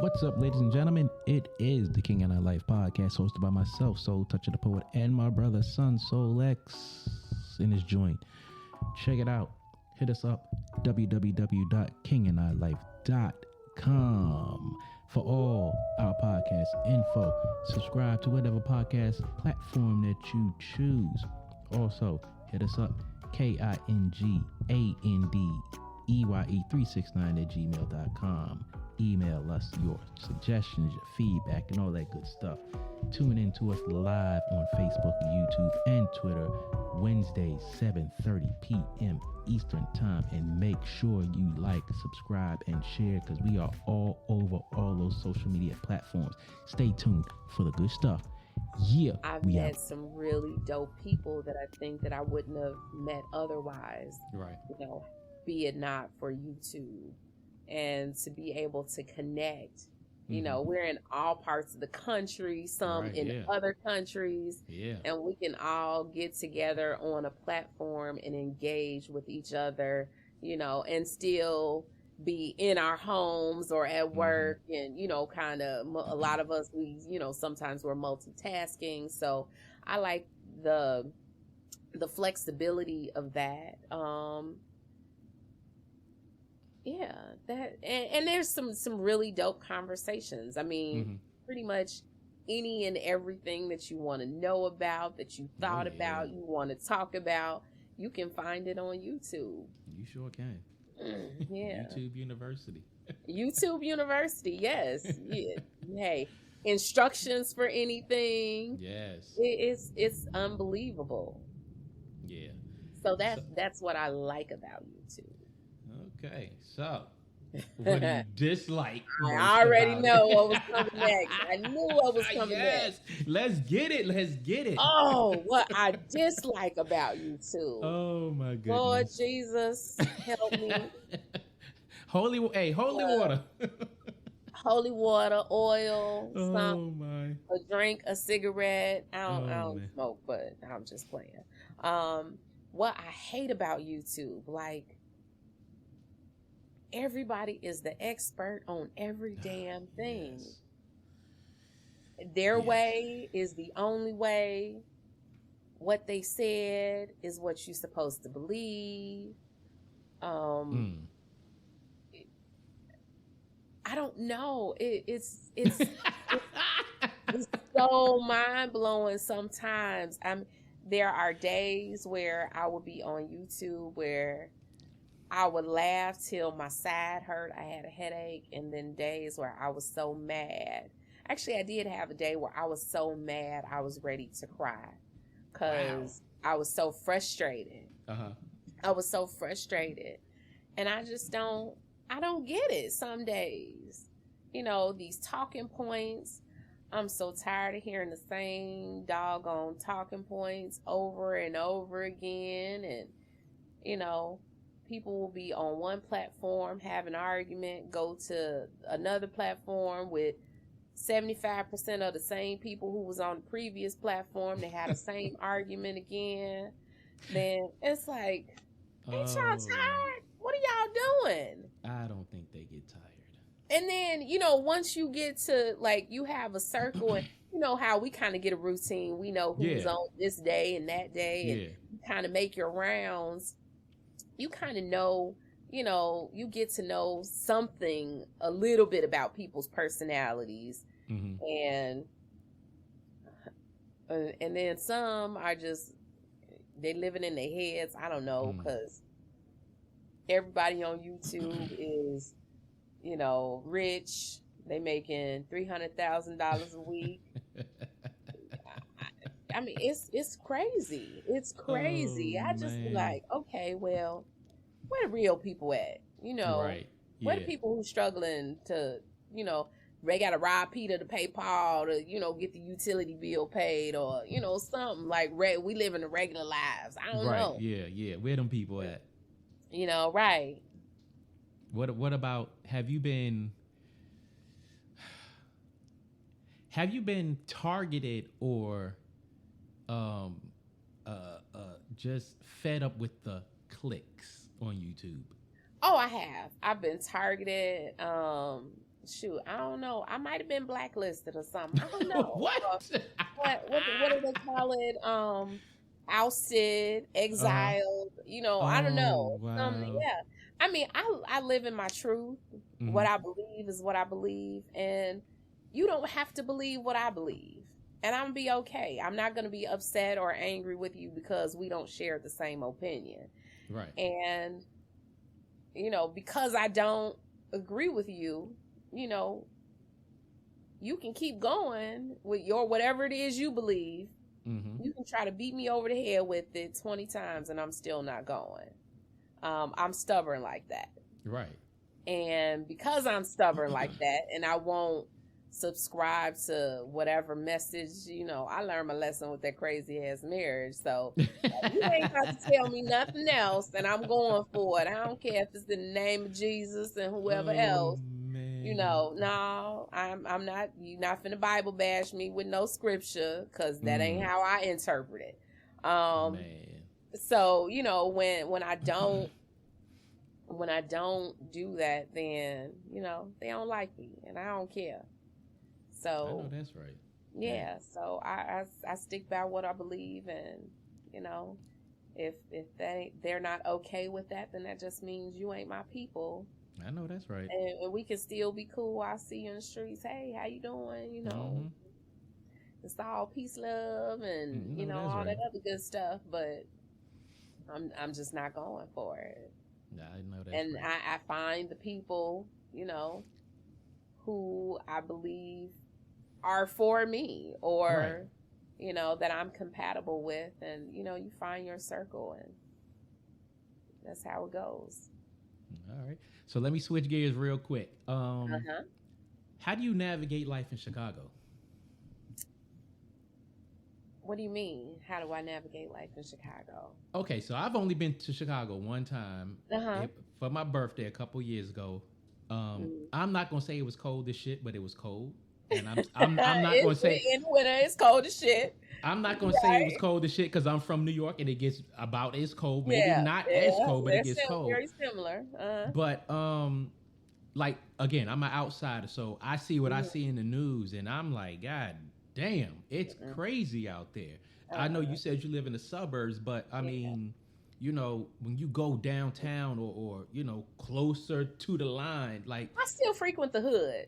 What's up, ladies and gentlemen? It is the King and I Life podcast, hosted by myself, Soul Toucher the Poet, and my brother, Son Soul X, in his joint. Check it out. Hit us up, www.kingandilife.com, for all our podcast info. Subscribe to whatever podcast platform that you choose. Also, hit us up, KINGANDEYE369@gmail.com. Email us your suggestions, your feedback, and all that good stuff. Tune in to us live on Facebook, YouTube, and Twitter, Wednesdays, 7:30 p.m. Eastern Time. And make sure you like, subscribe, and share, because we are all over all those social media platforms. Stay tuned for the good stuff. Yeah, I've met some really dope people that I think that I wouldn't have met otherwise. Right. You know, be it not for YouTube. And to be able to connect, you know, we're in all parts of the country, some in other countries, and we can all get together on a platform and engage with each other, you know, and still be in our homes or at work. And, you know, kind of a lot of us, we, you know, sometimes we're multitasking. So I like the flexibility of that. Yeah, that and there's some really dope conversations. I mean, pretty much any and everything that you want to know about, that you thought about, you want to talk about, you can find it on YouTube. You sure can. Yeah. YouTube University. YouTube University, yes. Yeah. Hey, instructions for anything. Yes. It's unbelievable. Yeah. So that's what I like about YouTube. Okay, so what do you dislike? I already know what was coming next. I knew what was coming next. Let's get it. Oh, what I dislike about YouTube. Oh my goodness. Lord Jesus, help me. Holy water. Holy water, oil, oh my. A drink, a cigarette. I don't smoke, but I'm just playing. What I hate about YouTube, like, everybody is the expert on every damn thing. Yes. Their way is the only way. What they said is what you're supposed to believe. I don't know. It's so mind blowing sometimes. There are days where I will be on YouTube where I would laugh till my side hurt. I had a headache. And then days where I was so mad. Actually, I did have a day where I was so mad I was ready to cry. Because I was so frustrated. I was so frustrated. And I just don't get it some days. You know, these talking points. I'm so tired of hearing the same doggone talking points over and over again. And, you know, people will be on one platform, have an argument, go to another platform with 75% of the same people who was on the previous platform. They had the same argument again. Then it's like, ain't y'all tired? What are y'all doing? I don't think they get tired. And then, you know, once you get to, like, you have a circle, and you know how we kind of get a routine. We know who's on this day and that day, and you kind of make your rounds. You kind of know, you know, you get to know something, a little bit about people's personalities. And then some are just, they living in their heads. I don't know, because everybody on YouTube is, you know, rich. They making $300,000 a week. I mean, it's crazy. It's crazy. I just be like, okay, well, where the real people at? You know, where the people who struggling to, you know, they got to rob Peter to pay Paul to, you know, get the utility bill paid, or, you know, something like we live in the regular lives. I don't know. Yeah. Where them people at? You know, right. What about, have you been targeted or just fed up with the clicks on YouTube? Oh, I have. I've been targeted. Shoot, I don't know. I might have been blacklisted or something. I don't know. What? What do they call it? Ousted, Uh-huh. exiled. I don't Oh, know. wow. Yeah. I mean, I live in my truth. Mm-hmm. What I believe is what I believe, and you don't have to believe what I believe, and I'm gonna be okay. I'm not gonna be upset or angry with you because we don't share the same opinion, Right. and because I don't agree with you, you know, you can keep going with your whatever it is you believe. Mm-hmm. You can try to beat me over the head with it 20 times and I'm still not going. I'm stubborn like that. Right. And because I'm stubborn like that and I won't subscribe to whatever message, I learned my lesson with that crazy ass marriage. So you ain't about to tell me nothing else and I'm going for it. I don't care if it's in the name of Jesus and whoever Oh, else. man. No, I'm not. You're not finna Bible bash me with no scripture because that ain't how I interpret it. Man. So when I don't do that, then they don't like me and I don't care. So I know that's right. yeah. So I stick by what I believe, and if they're not okay with that, then that just means you ain't my people. I know that's right. And we can still be cool. I see you in the streets. Hey, how you doing? Mm-hmm. It's all peace, love, and No, that's all right. that other good stuff. But I'm just not going for it. Yeah, I know that's And right. I find the people, who I believe are for me, or that I'm compatible with, and you find your circle, and that's how it goes. All right. So let me switch gears real quick. Uh-huh. How do you navigate life in Chicago? What do you mean? How do I navigate life in Chicago? Okay, so I've only been to Chicago one time Uh-huh. for my birthday a couple years ago. Mm. I'm not gonna say it was cold as shit, but it was cold, and I'm not gonna say In winter it's cold as shit. I'm not gonna say it was Right. cold as shit because I'm from New York and it gets about as cold. Maybe Yeah. not as Yeah. cold, but it gets cold. Very similar. But like again, I'm an outsider, so I see what I see in the news, and I'm like, God damn, it's crazy out there. I know you said you live in the suburbs, but I mean, when you go downtown or closer to the line, like I still frequent the hood.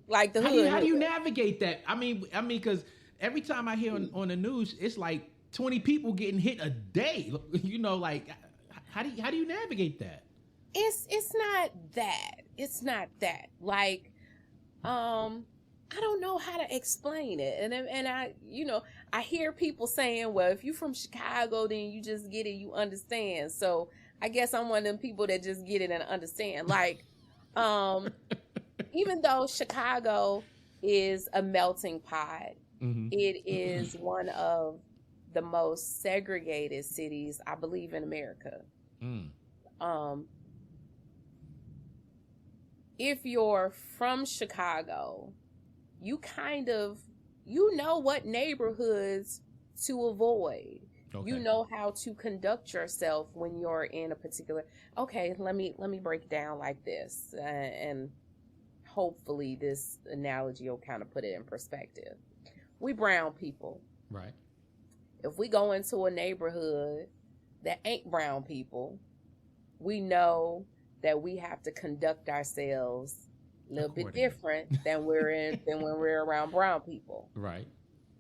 Like the how hood. do you navigate that? I mean, because every time I hear on the news, it's like 20 people getting hit a day. Like how do you navigate that? It's not that. It's not that. Like, I don't know how to explain it. And I hear people saying, well, if you're from Chicago, then you just get it, you understand. So I guess I'm one of them people that just get it and understand. Like, even though Chicago is a melting pot, it is one of the most segregated cities, I believe, in America. If you're from Chicago, you kind of know what neighborhoods to avoid. Okay. You know how to conduct yourself when you're in a particular. Okay, let me break it down like this, and hopefully this analogy will kind of put it in perspective. We brown people, right? If we go into a neighborhood that ain't brown people, we know that we have to conduct ourselves a little bit different than when we're around brown people. Right.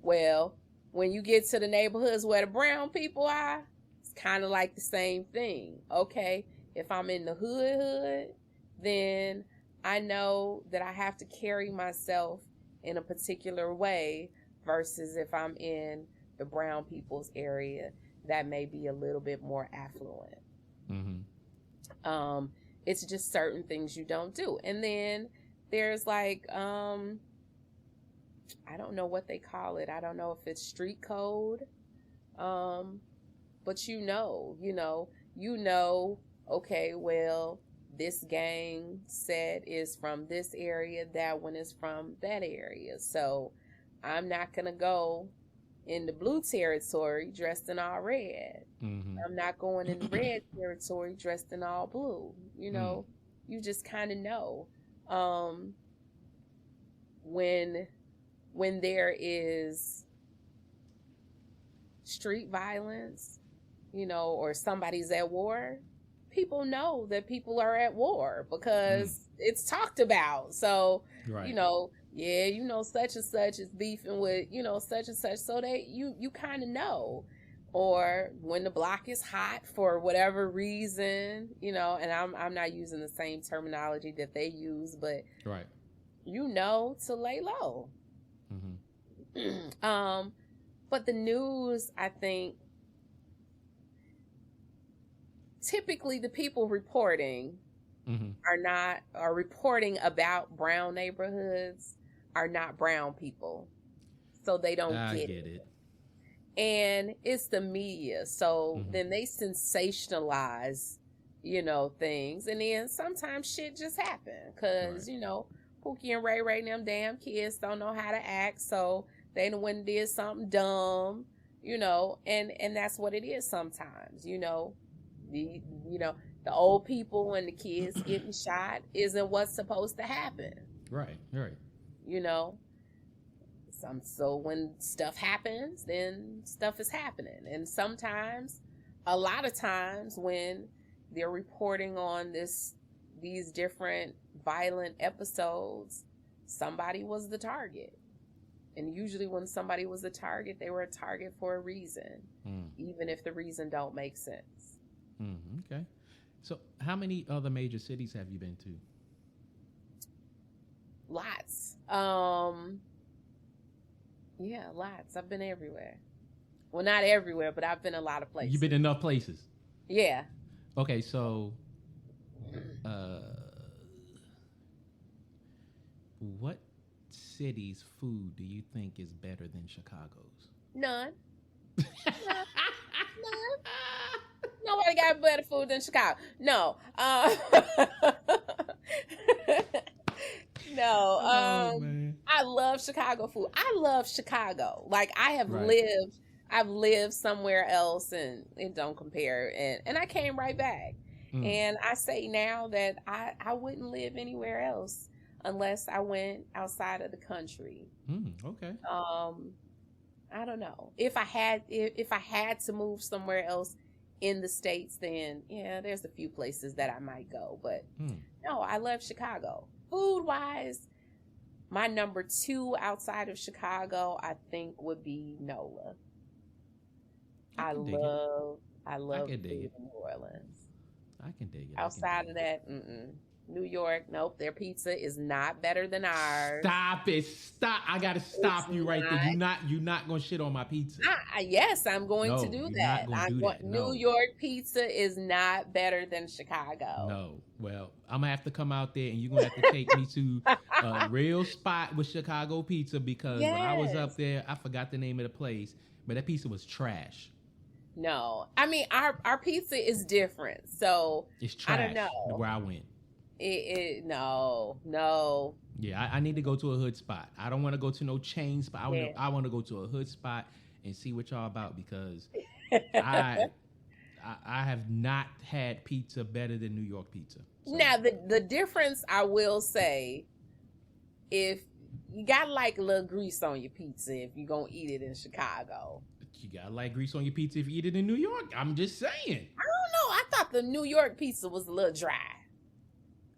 Well, when you get to the neighborhoods where the brown people are, it's kind of like the same thing. Okay, if I'm in the hood, then I know that I have to carry myself in a particular way versus if I'm in the brown people's area that may be a little bit more affluent. It's just certain things you don't do. And then there's like, I don't know what they call it. I don't know if it's street code. But okay, well, this gang set is from this area, that one is from that area. So I'm not going to go in the blue territory dressed in all red. Mm-hmm. I'm not going in the red territory dressed in all blue. You know, you just kind of know. When there is street violence, you know, or somebody's at war, people know that people are at war because it's talked about. So, Right. you know, yeah, you know, such and such is beefing with, you know, such and such. So you kind of know. Or when the block is hot for whatever reason, you know, and I'm not using the same terminology that they use, but Right. you know to lay low. Mm-hmm. But the news, I think, typically the people reporting are reporting about brown neighborhoods are not brown people, so they don't get it. And it's the media, so then they sensationalize, you know, things, and then sometimes shit just happen because you know, Pookie and Ray and them damn kids don't know how to act, so they went and did something dumb, you know, and that's what it is sometimes, you know. The old people and the kids getting shot isn't what's supposed to happen. Right. You know. So when stuff happens, then stuff is happening. And sometimes, a lot of times when they're reporting on these different violent episodes, somebody was the target. And usually when somebody was the target, they were a target for a reason, even if the reason don't make sense. Okay. So how many other major cities have you been to? Lots. Yeah, lots. I've been everywhere. Well, not everywhere, but I've been a lot of places. You've been enough places? Yeah. Okay, so what city's food do you think is better than Chicago's? None. Nobody got better food than Chicago. No. No. I love Chicago food. I love Chicago. Like I've lived somewhere else and it don't compare. And I came right back. And I say now that I wouldn't live anywhere else unless I went outside of the country. Okay. I don't know. If I had to move somewhere else in the States, then yeah, there's a few places that I might go. But no, I love Chicago. Food wise, my number 2 outside of Chicago, I think, would be NOLA. I love food in New Orleans. I can dig it. Outside of that, New York, nope, their pizza is not better than ours. Stop it. Stop. I got to stop you right there. You're not going to shit on my pizza. Yes, I'm going to do that. New York pizza is not better than Chicago. No. Well, I'm going to have to come out there and you're going to have to take me to a real spot with Chicago pizza because when I was up there, I forgot the name of the place, but that pizza was trash. No. I mean, our pizza is different. So it's trash. I don't know. Where I went. No. Yeah, I need to go to a hood spot. I don't want to go to no chain spot. I want to go to a hood spot and see what y'all about because I have not had pizza better than New York pizza. So. Now the difference I will say, if you got like a little grease on your pizza if you're gonna eat it in Chicago. You got like grease on your pizza if you eat it in New York. I'm just saying. I don't know. I thought the New York pizza was a little dry.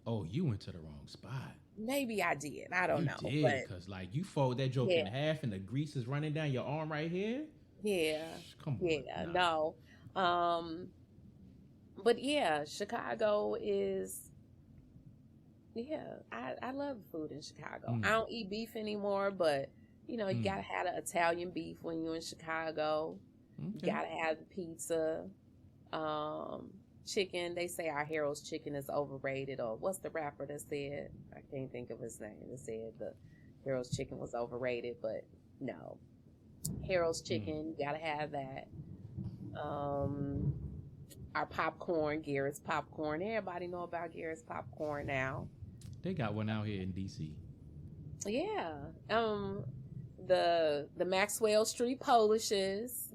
Oh, you went to the wrong spot. Maybe I did. I don't know. You did, because like you fold that joke in half and the grease is running down your arm right here. Yeah. Come on. Yeah, no. But yeah, Chicago is, I love food in Chicago. I don't eat beef anymore, but you know, you gotta have the Italian beef when you're in Chicago. Okay. You gotta have the pizza. Chicken, they say our Harold's chicken is overrated, or what's the rapper that said, I can't think of his name, that said the Harold's chicken was overrated, but no. Harold's chicken, you gotta have that. Our popcorn, Garrett's popcorn. Everybody know about Garrett's popcorn now. They got one out here in DC. Yeah. the Maxwell Street Polishes.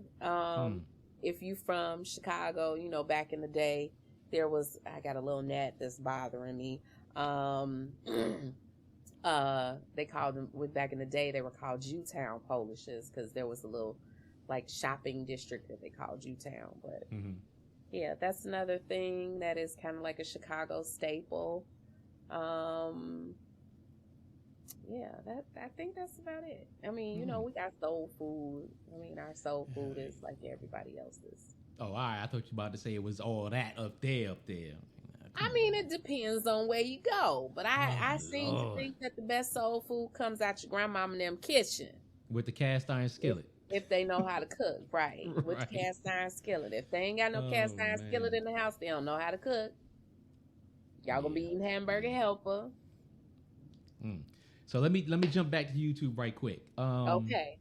If you from Chicago, you know, back in the day, I got a little gnat that's bothering me. They called them, back in the day, they were called Jewtown Polishes because there was a little like shopping district that they called Jewtown. But yeah, that's another thing that is kind of like a Chicago staple. Yeah, I think that's about it. I mean, you know, we got soul food. I mean, our soul food is like everybody else's. Oh, all right. I thought you were about to say it was all that up there. I mean, it depends on where you go, but I seem to think that the best soul food comes out your grandmama and them kitchen. With the cast iron skillet. If they know how to cook, right. With the cast iron skillet. If they ain't got no cast iron skillet in the house, they don't know how to cook. Y'all gonna be eating hamburger helper. So let me jump back to YouTube right quick. Okay.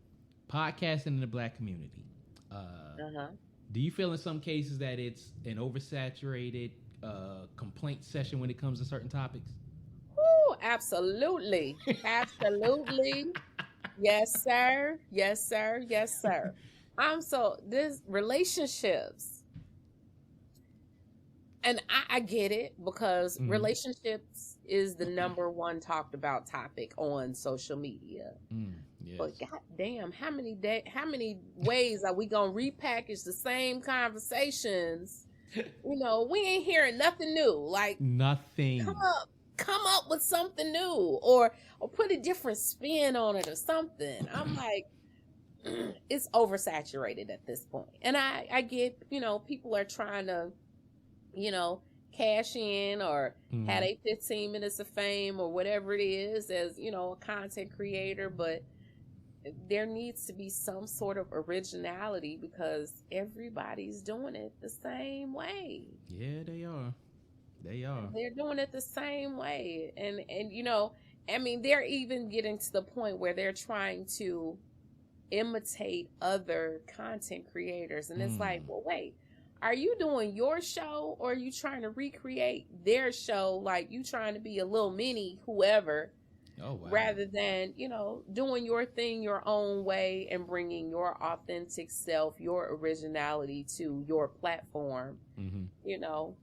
Podcasting in the Black community. Do you feel in some cases that it's an oversaturated complaint session when it comes to certain topics? Oh, absolutely. Absolutely. Yes, sir. Yes, sir. Yes, sir. This relationships. And I get it because relationships is the number one talked about topic on social media. Yes. But goddamn, how many ways are we gonna repackage the same conversations? You know, we ain't hearing nothing new. Like nothing. Come up with something new, or put a different spin on it or something. I'm like, it's oversaturated at this point. And I get, you know, people are trying to, you know, cash in or had a 15 minutes of fame or whatever it is as, you know, a content creator, but there needs to be some sort of originality because everybody's doing it the same way. Yeah, they are. They're doing it the same way. And you know, I mean, they're even getting to the point where they're trying to imitate other content creators. And it's like, well, wait, are you doing your show or are you trying to recreate their show? Like you trying to be a little mini whoever, rather than, you know, doing your thing your own way and bringing your authentic self, your originality to your platform, you know,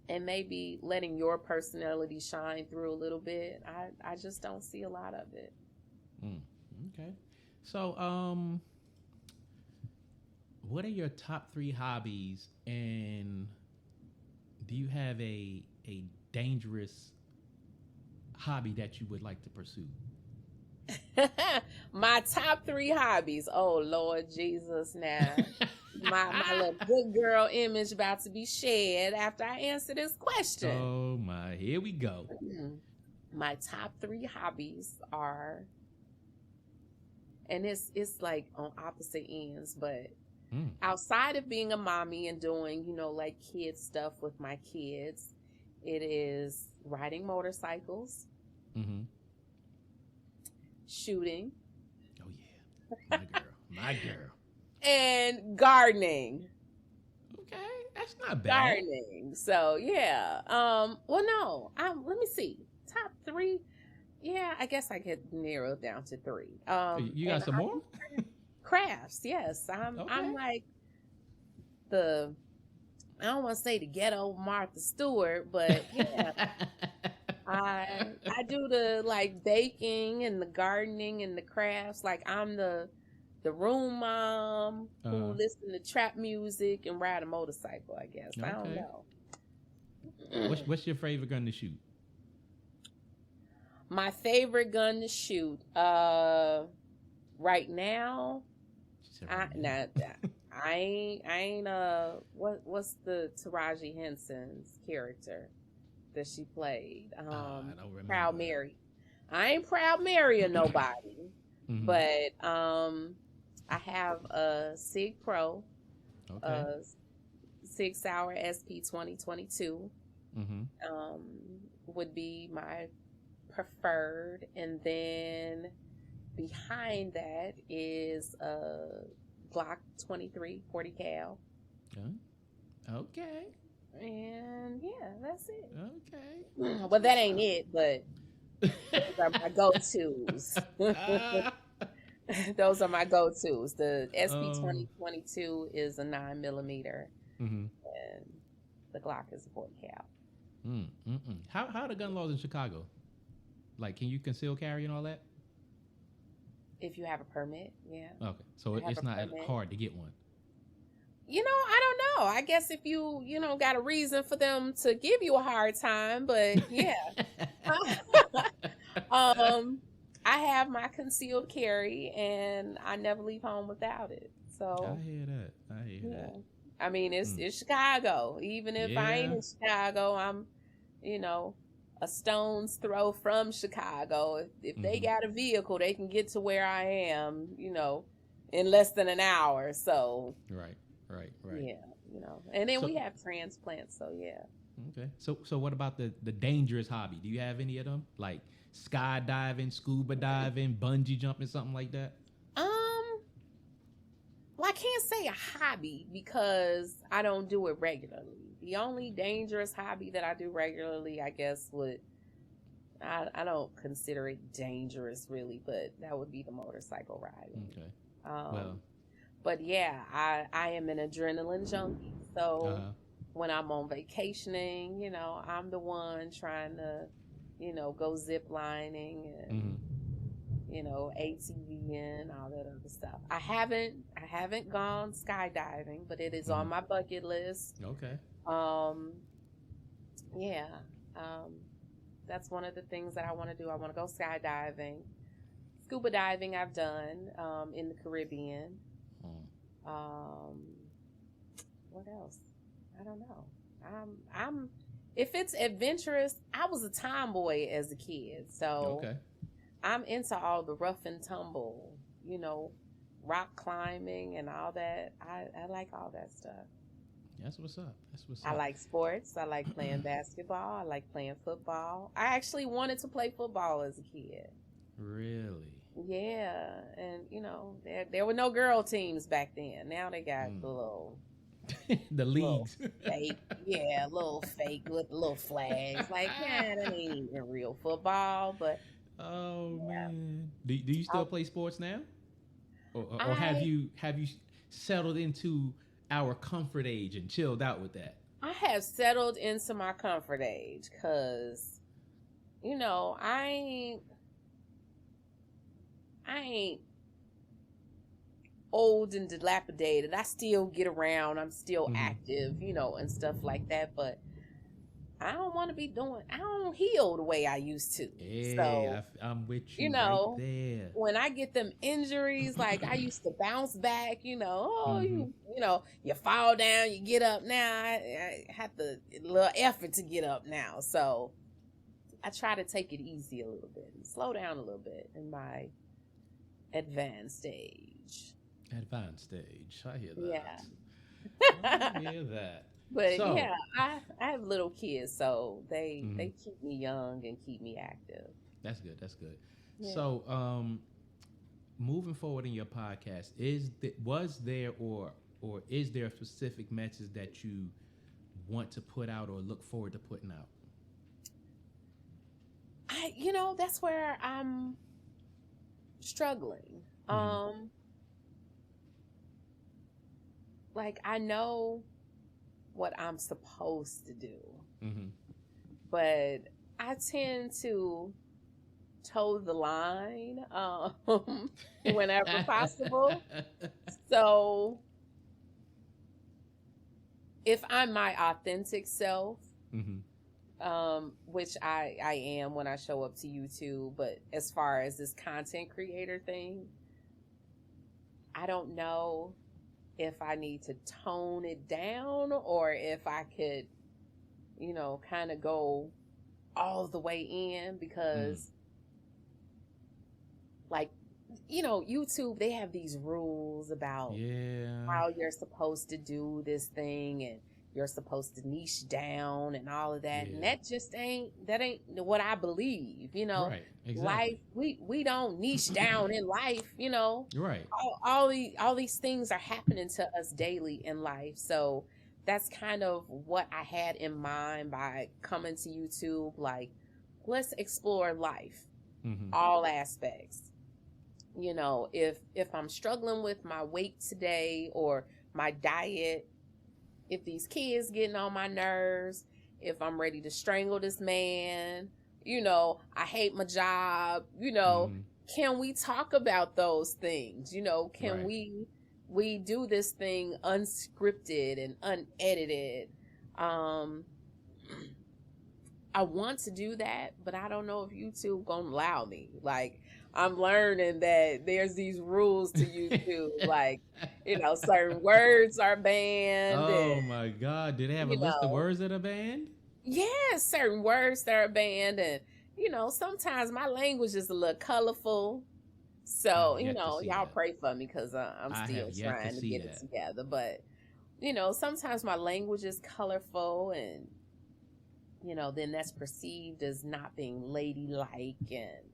and maybe letting your personality shine through a little bit. I just don't see a lot of it. Okay. So, what are your top 3 hobbies, and do you have a dangerous hobby that you would like to pursue? My top 3 hobbies. Oh Lord Jesus! Now, my little good girl image about to be shed after I answer this question. Oh my! Here we go. My top 3 hobbies are, and it's like on opposite ends, but outside of being a mommy and doing, you know, like kid stuff with my kids, it is riding motorcycles, shooting. Oh yeah, my girl, and gardening. Okay, that's not bad. Gardening. So yeah. Well, no. Let me see. Top 3. Yeah, I guess I could narrow it down to 3. You got some more? Crafts, yes. I'm like I don't want to say the ghetto Martha Stewart, but yeah. I do the like baking and the gardening and the crafts. Like I'm the room mom who listen to trap music and ride a motorcycle, I guess. Okay. I don't know. What's your favorite gun to shoot? My favorite gun to shoot right now, I ain't what's the Taraji Henson's character that she played? I don't remember. Proud Mary. I ain't Proud Mary or nobody, but I have a SIG Pro, Sig Sauer SP 2022. Would be my preferred, and then behind that is a Glock 23 40 cal. Okay. And yeah, that's it. Okay. Well, that ain't it, but those are my go-tos. Those are my go-tos. The SP Um, 2022 is a 9 millimeter, mhm. and the Glock is a 40 cal. How are the gun laws in Chicago? Like, can you conceal carry and all that? If you have a permit, yeah, Okay, so I have it's a not permit. hard to get one. I don't know. I guess if you got a reason for them to give you a hard time, but yeah. um, I have my concealed carry, and I never leave home without it. I So hear that. I hear that. yeah, I mean it's Mm. it's Chicago. Even if I ain't Yeah. in Chicago, I'm you know a stone's throw from Chicago. If they Mm-hmm. got a vehicle, they can get to where I am. In less than an hour. So Right. Right. Right. yeah, and then So we have transplants. So yeah. okay. So what about the dangerous hobby? Do you have any of them? Like skydiving, scuba diving, bungee jumping, something like that? Um, well, I can't say a hobby because I don't do it regularly. The only dangerous hobby that I do regularly, I guess, I don't consider it dangerous really, but that would be the motorcycle riding. Okay. Um, Well. but yeah, I am an adrenaline junkie. Uh So huh. when I'm on vacationing, I'm the one trying to, go zip lining and Mm-hmm. ATVing, all that other stuff. I haven't gone skydiving, but it is on Mm-hmm. my bucket list. Okay. Um, yeah. Um, that's one of the things that I want to do. I want to go skydiving. Scuba diving I've done in the Caribbean. Mm. Um, what else? I don't know. I'm if it's adventurous, I was a tomboy as a kid, so Okay. I'm into all the rough and tumble, rock climbing and all that. I like all that stuff. That's what's up. That's what's I up. like sports. I like playing basketball. I like playing football. I actually wanted to play football as a kid. Really? Yeah, and there were no girl teams back then. Now they got Mm. the little The little leagues. fake, yeah, little fake with little flags. Like, yeah, that ain't even real football. But Oh yeah, man. Do you still I play sports now? Or I have you settled into our comfort age and chilled out with that? I have settled into my comfort age because I ain't old and dilapidated. I still get around. I'm still Mm-hmm. active, and stuff like that. But I don't heal the way I used to. Hey, So, I'm with you you right know, there. when I get them injuries, like I used to bounce back, Mm-hmm. you fall down, you get up now. I have to a little effort to get up now. So I try to take it easy a little bit and slow down a little bit in my advanced stage. Advanced stage. I hear Yeah. that. I hear that. But So, yeah, I have little kids, so they mhm, they keep me young and keep me active. that's good. That's good. Yeah. So, moving forward in your podcast, was there or is there a specific message that you want to put out or look forward to putting out? That's where I'm struggling. Mm-hmm. Like I know what I'm supposed to do, Mm-hmm. but I tend to toe the line whenever possible. So if I'm my authentic self, Mm-hmm. which I am when I show up to YouTube, but as far as this content creator thing, I don't know if I need to tone it down or if I could, kind of go all the way in because like YouTube, they have these rules about Yeah. how you're supposed to do this thing and you're supposed to niche down and all of that. Yeah. And that ain't what I believe, Right. Exactly. life, we don't niche down in life, Right. all these things are happening to us daily in life. So that's kind of what I had in mind by coming to YouTube. Like, let's explore life, Mm-hmm. all aspects. You know, if I'm struggling with my weight today or my diet, if these kids getting on my nerves, if I'm ready to strangle this man, you know, I hate my job, you know, can we talk about those things? You know, can we do this thing unscripted and unedited? I want to do that, but I don't know if YouTube gonna allow me. Like, I'm learning that there's these rules to YouTube, like, you know, certain words are banned. Oh and, my God! Do they have a you list of know, words that are banned? yeah, certain words that are banned, and you know, sometimes my language is a little colorful. I So, have you yet to know, see y'all that. pray for me because I'm I still have yet to trying to see get it that. together. But, you know, sometimes my language is colorful, and you know, then that's perceived as not being ladylike. And,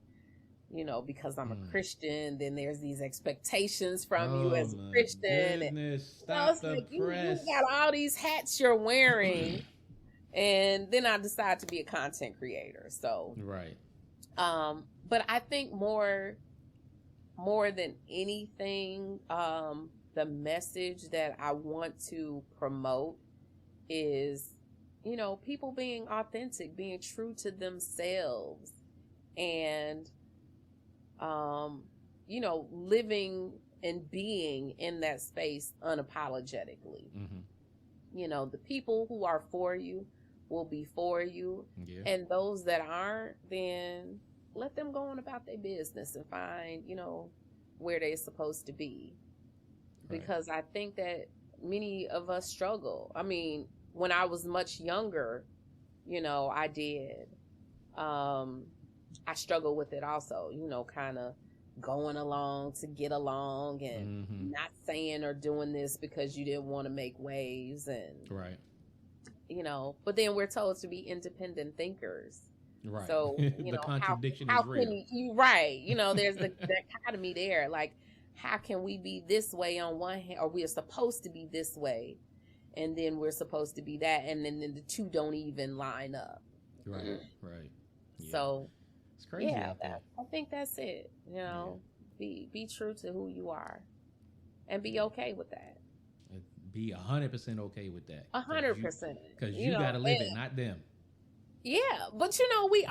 you know, because I'm a Christian, then there's these expectations from you Oh as a my Christian. And, goodness! you know, Stop it's the like you press. got all these hats you're wearing. And then I decided to be a content creator. So, Right. but I think more than anything, the message that I want to promote is, you know, people being authentic, being true to themselves, and, you know, living and being in that space unapologetically. You know, the people who are for you will be for you. Yeah. And those that aren't, then let them go on about their business and find, you know, where they're supposed to be. Right. Because I think that many of us struggle. I mean, when I was much younger, you know, I did. I struggled with it also, you know, kind of going along to get along and not saying or doing this because you didn't want to make waves. And, Right. you know, but then we're told to be independent thinkers. Right. So, you The know, contradiction how is real. can you, right. You know, there's the dichotomy there. Like, how can we be this way on one hand, or we are supposed to be this way, and then we're supposed to be that, and then the two don't even line up. Right. Right. Yeah. So, it's crazy yeah, out there. I think that's it. You know, be true to who you are, and be okay with that. Be 100% okay with that. 100%. Because you got to live it, not them. Yeah, but you know, we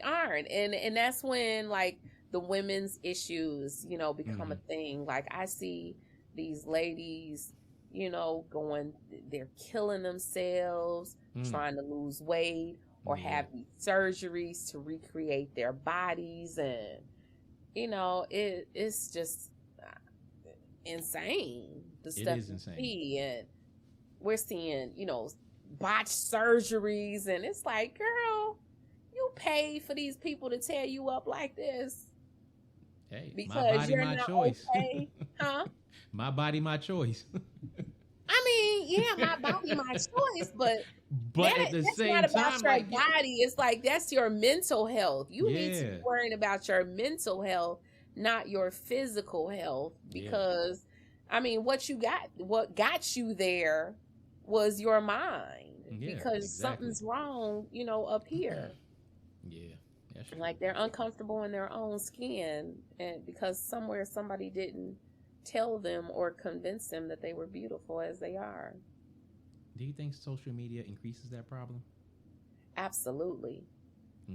aren't, and that's when, like, the women's issues, you know, become a thing. Like, I see these ladies, you know, they're killing themselves, trying to lose weight, or have these surgeries to recreate their bodies, and you know, it's just insane. The stuff is insane. See, and we're seeing, you know, botched surgeries, and it's like, girl, you paid for these people to tear you up like this. Hey, because my body, you're my not choice. Okay, huh? My body, my choice. I mean, yeah, my body, my choice, but at the that's same not about time, your like, body. It's like, that's your mental health. You need to be Yeah. worrying about your mental health, not your physical health. Because, I mean, what got you there was your mind. Yeah, because exactly. something's wrong, you know, up here. Yeah. That's true. Like, they're uncomfortable in their own skin, and because somewhere somebody didn't tell them or convince them that they were beautiful as they are. Do you think social media increases that problem? Absolutely.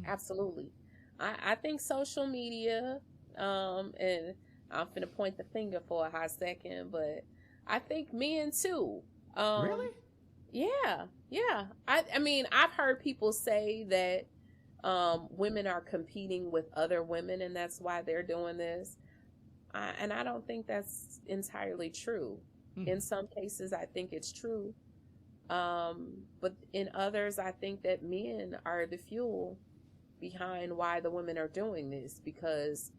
Absolutely. I think social media, and I'm finna point the finger for a hot second, but I think men too. Really? Yeah. I mean, I've heard people say that women are competing with other women, and that's why they're doing this. And I don't think that's entirely true. In some cases, I think it's true. But in others, I think that men are the fuel behind why the women are doing this, because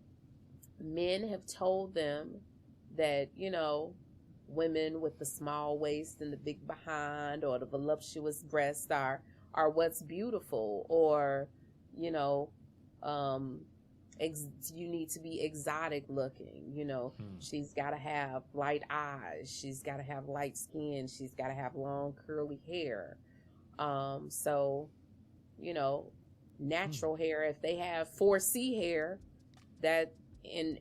men have told them that, you know, women with the small waist and the big behind or the voluptuous breasts are what's beautiful, or, you know, you need to be exotic looking, you know. She's got to have light eyes, she's got to have light skin, she's got to have long curly hair. So, you know, natural hair, if they have 4C hair, that in